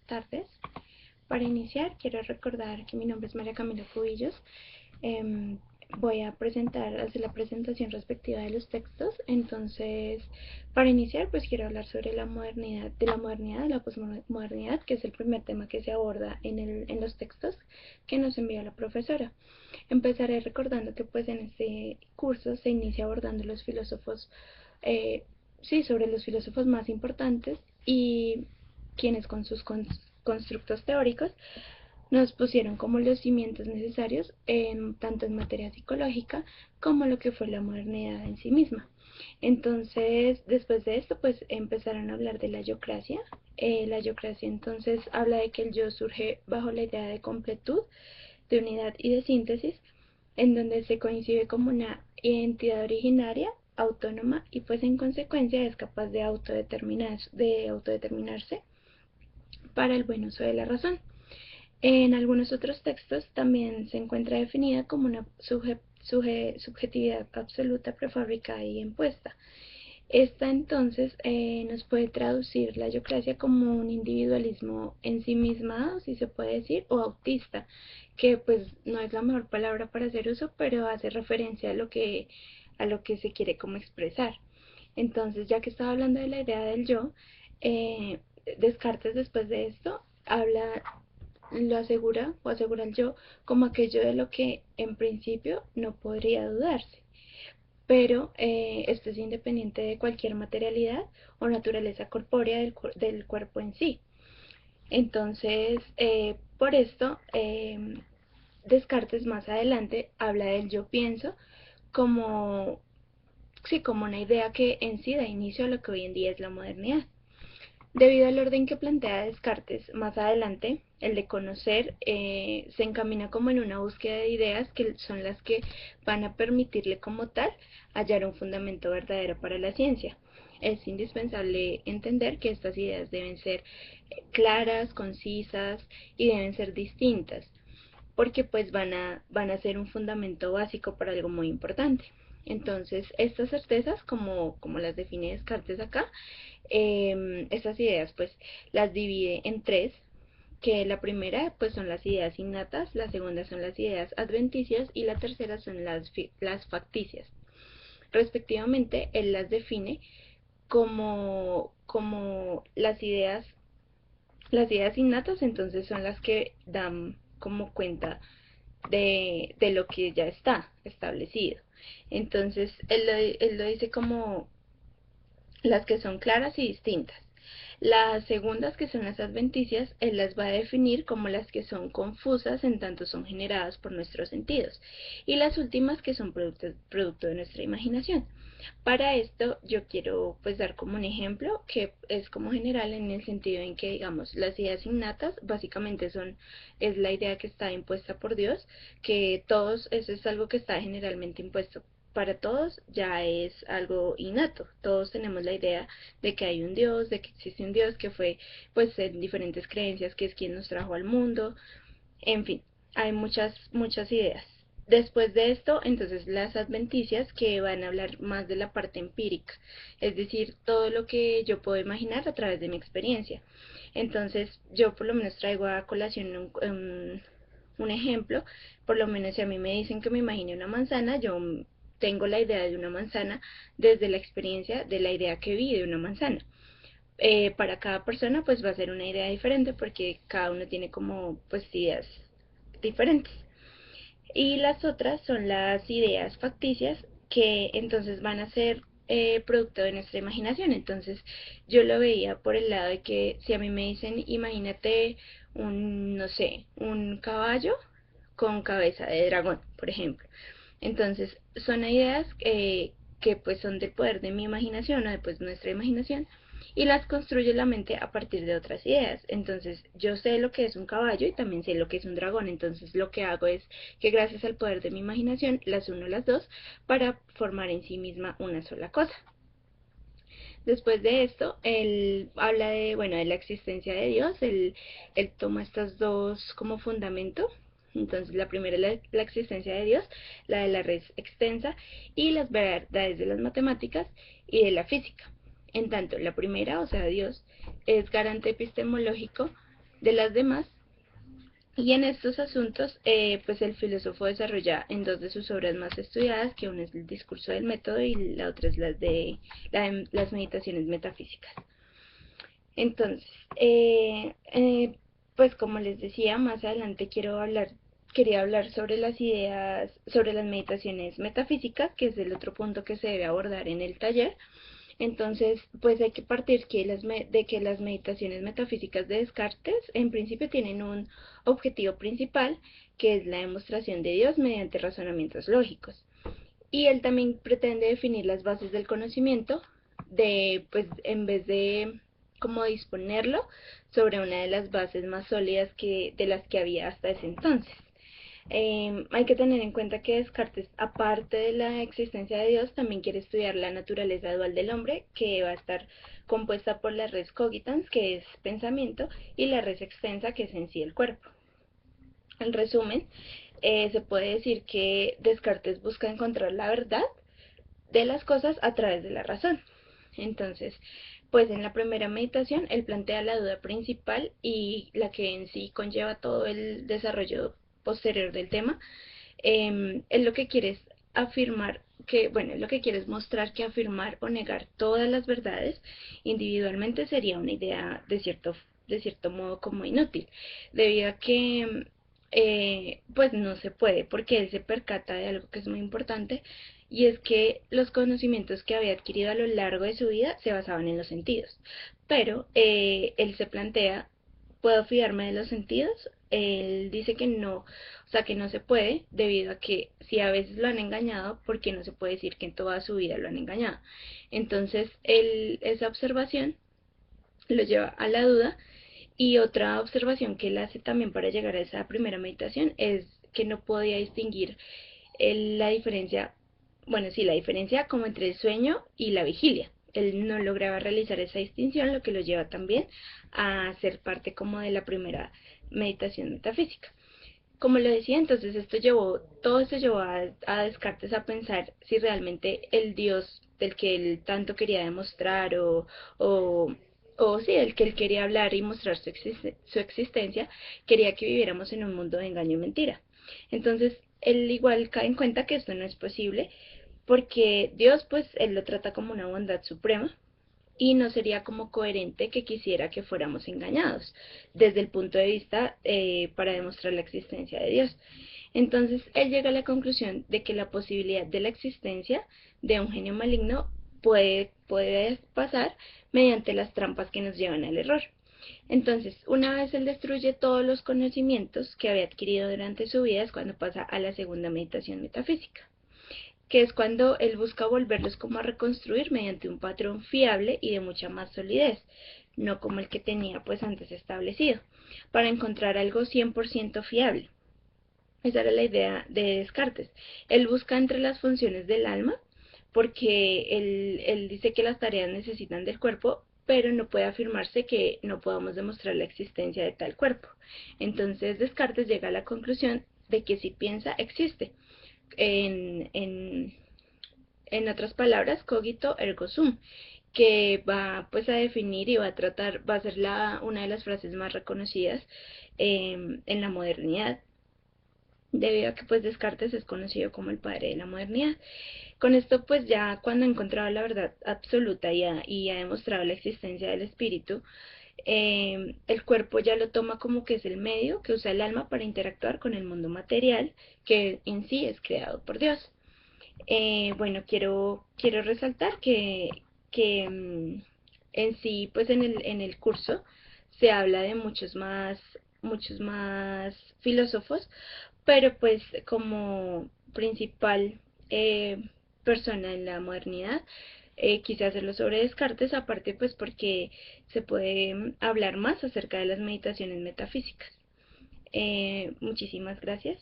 tardes. Para iniciar, quiero recordar que mi nombre es María Camila Cubillos. Voy a hacer la presentación respectiva de los textos. Entonces, para iniciar, pues quiero hablar sobre la modernidad, de la posmodernidad, que es el primer tema que se aborda en los textos que nos envía la profesora. Empezaré recordando que pues en este curso se inicia abordando los filósofos, sobre los filósofos más importantes y quienes con sus constructos teóricos nos pusieron como los cimientos necesarios tanto en materia psicológica como lo que fue la modernidad en sí misma. Entonces, después de esto, pues empezaron a hablar de la yocracia. La yocracia entonces habla de que el yo surge bajo la idea de completud, de unidad y de síntesis, en donde se coincide como una identidad originaria, autónoma y pues en consecuencia es capaz de autodeterminarse para el buen uso de la razón. En algunos otros textos también se encuentra definida como una subjetividad absoluta, prefabricada y impuesta. Esta entonces nos puede traducir la yocracia como un individualismo ensimismado, si se puede decir, o autista, que pues no es la mejor palabra para hacer uso, pero hace referencia a lo que se quiere como expresar. Entonces, ya que estaba hablando de la idea del yo, eh, Descartes después de esto lo asegura o asegura el yo como aquello de lo que en principio no podría dudarse, pero esto es independiente de cualquier materialidad o naturaleza corpórea del cuerpo en sí. Entonces, por esto, Descartes más adelante habla del yo pienso como, sí, como una idea que en sí da inicio a lo que hoy en día es la modernidad. Debido al orden que plantea Descartes más adelante, el de conocer se encamina como en una búsqueda de ideas que son las que van a permitirle como tal hallar un fundamento verdadero para la ciencia. Es indispensable entender que estas ideas deben ser claras, concisas y deben ser distintas, porque pues van a ser un fundamento básico para algo muy importante. Entonces, estas certezas, como las define Descartes acá, estas ideas pues las divide en tres, que la primera pues son las ideas innatas, la segunda son las ideas adventicias y la tercera son las facticias. Respectivamente, él las define como las ideas innatas, entonces son las que dan como cuenta de lo que ya está establecido. Entonces, él lo dice como las que son claras y distintas. Las segundas, que son las adventicias, él las va a definir como las que son confusas en tanto son generadas por nuestros sentidos. Y las últimas, que son producto de nuestra imaginación. Para esto yo quiero pues dar como un ejemplo que es como general en el sentido en que digamos las ideas innatas básicamente es la idea que está impuesta por Dios, que todos, eso es algo que está generalmente impuesto para todos, ya es algo innato. Todos tenemos la idea de que hay un Dios, de que existe un Dios que fue pues en diferentes creencias, que es quien nos trajo al mundo, en fin, hay muchas ideas. Después de esto, entonces las adventicias, que van a hablar más de la parte empírica, es decir, todo lo que yo puedo imaginar a través de mi experiencia. Entonces, yo por lo menos traigo a colación un ejemplo. Por lo menos si a mí me dicen que me imagine una manzana, yo tengo la idea de una manzana desde la experiencia de la idea que vi de una manzana. Para cada persona pues va a ser una idea diferente, porque cada uno tiene como pues ideas diferentes. Y las otras son las ideas facticias, que entonces van a ser producto de nuestra imaginación. Entonces yo lo veía por el lado de que si a mí me dicen imagínate no sé, un caballo con cabeza de dragón, por ejemplo. Entonces son ideas que pues son del poder de mi imaginación o de pues nuestra imaginación, y las construye la mente a partir de otras ideas. Entonces yo sé lo que es un caballo y también sé lo que es un dragón. Entonces lo que hago es que gracias al poder de mi imaginación las uno las dos para formar en sí misma una sola cosa. Después de esto, él habla de, bueno, de la existencia de Dios. Él toma estas dos como fundamento. Entonces, la primera es la existencia de Dios, la de la red extensa y las verdades de las matemáticas y de la física. En tanto, la primera, o sea, Dios, es garante epistemológico de las demás. Y en estos asuntos, pues el filósofo desarrolla en dos de sus obras más estudiadas, que una es el discurso del método y la otra es las meditaciones metafísicas. Entonces, pues como les decía, más adelante quería hablar sobre las ideas, sobre las meditaciones metafísicas, que es el otro punto que se debe abordar en el taller. Entonces, pues hay que partir de que las meditaciones metafísicas de Descartes en principio tienen un objetivo principal, que es la demostración de Dios mediante razonamientos lógicos. Y él también pretende definir las bases del conocimiento, pues en vez de como disponerlo sobre una de las bases más sólidas de las que había hasta ese entonces. Hay que tener en cuenta que Descartes, aparte de la existencia de Dios, también quiere estudiar la naturaleza dual del hombre, que va a estar compuesta por la res cogitans, que es pensamiento, y la res extensa, que es en sí el cuerpo. En resumen, se puede decir que Descartes busca encontrar la verdad de las cosas a través de la razón. Entonces, pues en la primera meditación él plantea la duda principal y la que en sí conlleva todo el desarrollo posterior del tema. Él lo que quiere es afirmar lo que quiere es mostrar que afirmar o negar todas las verdades individualmente sería una idea de cierto modo como inútil, debido a que pues no se puede, porque él se percata de algo que es muy importante, y es que los conocimientos que había adquirido a lo largo de su vida se basaban en los sentidos, pero él se plantea, ¿puedo fiarme de los sentidos? Él dice que no, o sea que no se puede, debido a que si a veces lo han engañado, ¿por qué no se puede decir que en toda su vida lo han engañado? Entonces, esa observación lo lleva a la duda. Y otra observación que él hace también para llegar a esa primera meditación es que no podía distinguir la diferencia, bueno, sí, la diferencia como entre el sueño y la vigilia. Él no lograba realizar esa distinción, lo que lo lleva también a ser parte como de la primera meditación metafísica. Como lo decía, entonces todo esto llevó a Descartes a pensar si realmente el Dios del que él tanto quería demostrar o, o sí, el que él quería hablar y mostrar su existencia, quería que viviéramos en un mundo de engaño y mentira. Entonces, él igual cae en cuenta que esto no es posible, porque Dios, pues, él lo trata como una bondad suprema, y no sería como coherente que quisiera que fuéramos engañados desde el punto de vista para demostrar la existencia de Dios. Entonces él llega a la conclusión de que la posibilidad de la existencia de un genio maligno puede pasar mediante las trampas que nos llevan al error. Entonces, una vez él destruye todos los conocimientos que había adquirido durante su vida, es cuando pasa a la segunda meditación metafísica, que es cuando él busca volverlos como a reconstruir mediante un patrón fiable y de mucha más solidez, no como el que tenía pues antes establecido, para encontrar algo 100% fiable. Esa era la idea de Descartes. Él busca entre las funciones del alma, porque él dice que las tareas necesitan del cuerpo, pero no puede afirmarse que no podamos demostrar la existencia de tal cuerpo. Entonces Descartes llega a la conclusión de que si piensa, existe. En, en, en otras palabras, cogito ergo sum, que va pues a definir y va a ser una de las frases más reconocidas en la modernidad, debido a que pues Descartes es conocido como el padre de la modernidad. Con esto pues ya cuando ha encontrado la verdad absoluta y ha demostrado la existencia del espíritu, el cuerpo ya lo toma como que es el medio que usa el alma para interactuar con el mundo material, que en sí es creado por Dios. Bueno, quiero resaltar que en sí, pues en el curso se habla de muchos más filósofos, pero pues como principal persona en la modernidad, quise hacerlo sobre Descartes, aparte pues porque se puede hablar más acerca de las meditaciones metafísicas. Muchísimas gracias.